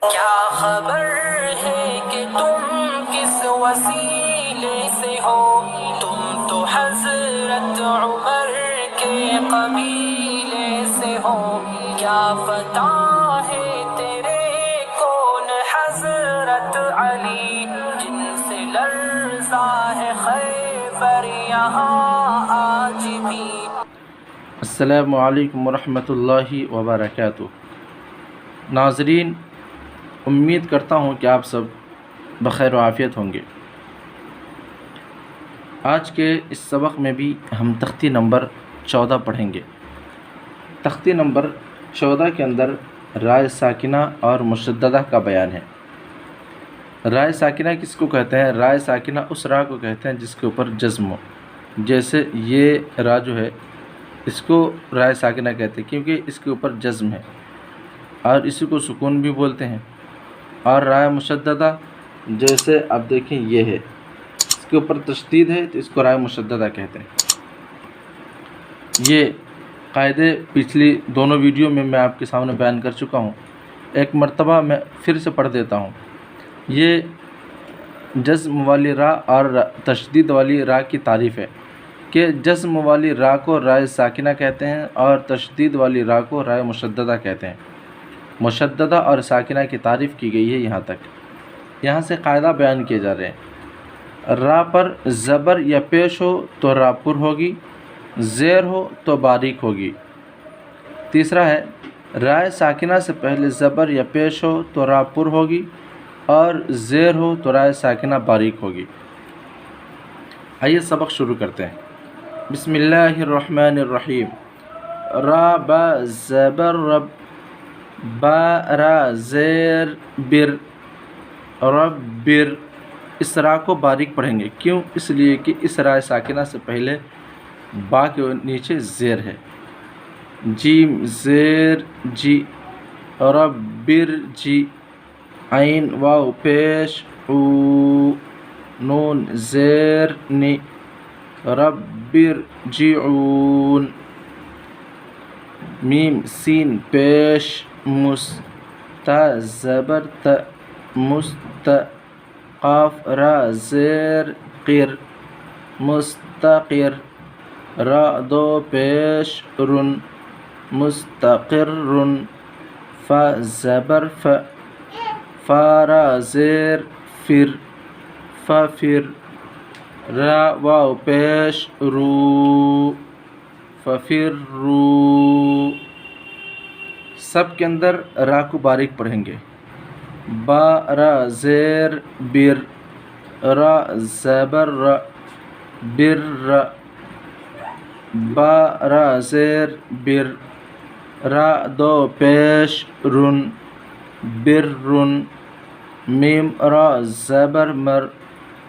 کیا خبر ہے کہ تم کس وسیلے سے ہو، تم تو حضرت عمر کے قبیلے سے ہو، کیا پتہ ہے تیرے کون حضرت علی، جن سے لرزا ہے خیبر یہاں آج بھی۔ السلام علیکم ورحمۃ اللہ وبرکاتہ۔ ناظرین، امید کرتا ہوں کہ آپ سب بخیر و عافیت ہوں گے۔ آج کے اس سبق میں بھی ہم تختی نمبر 14 پڑھیں گے۔ تختی نمبر 14 کے اندر رائے ساکنہ اور مشددہ کا بیان ہے۔ رائے ساکنہ کس کو کہتے ہیں؟ رائے ساکنہ اس را کو کہتے ہیں جس کے اوپر جزم ہو، جیسے یہ را جو ہے اس کو رائے ساکنہ کہتے ہیں کیونکہ اس کے اوپر جزم ہے، اور اسی کو سکون بھی بولتے ہیں۔ اور رائے مشددہ جیسے آپ دیکھیں یہ ہے، اس کے اوپر تشدید ہے تو اس کو رائے مشددہ کہتے ہیں۔ یہ قاعدے پچھلی دونوں ویڈیو میں میں آپ کے سامنے بیان کر چکا ہوں، ایک مرتبہ میں پھر سے پڑھ دیتا ہوں۔ یہ جزم والی را اور تشدید والی را کی تعریف ہے کہ جزم والی را کو رائے ساکنہ کہتے ہیں اور تشدید والی را کو رائے مشددہ کہتے ہیں۔ مشددہ اور ساکنہ کی تعریف کی گئی ہے یہاں تک۔ یہاں سے قاعدہ بیان کیے جا رہے ہیں۔ را پر زبر یا پیش ہو تو را پر ہوگی، زیر ہو تو باریک ہوگی۔ تیسرا ہے رائے ساکنہ سے پہلے زبر یا پیش ہو تو را پر ہوگی، اور زیر ہو تو رائے ساکنہ باریک ہوگی۔ آئیے سبق شروع کرتے ہیں۔ بسم اللہ الرحمن الرحیم۔ را با زبر رب، با را زیر بر، رب بر۔ اس را کو باریک پڑھیں گے، کیوں؟ اس لیے کہ اس رائے ساکنہ سے پہلے با کے نیچے زیر ہے۔ جیم زیر جی، رب بر جی، عین واو پیش او، نون زیر نی، رب ارجعون۔ میم سین پیش مس، تا زبر تا، مست، قاف را زیر قر، مستقر، را دو پیش رن، مستقر، فا زبر ف، فا را زیر فر، ففر، را واو پیش رو، ففر رو۔ سب کے اندر را کو باریک پڑھیں گے۔ با را زیر بر، را زبر را، بر را، با را زیر بر، را دو پیش رن، بر رن، میم را زبر مر،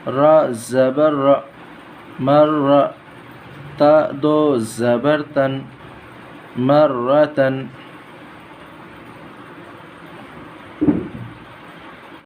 را زبر را، مر را، تا دو زبر تن، مرتن،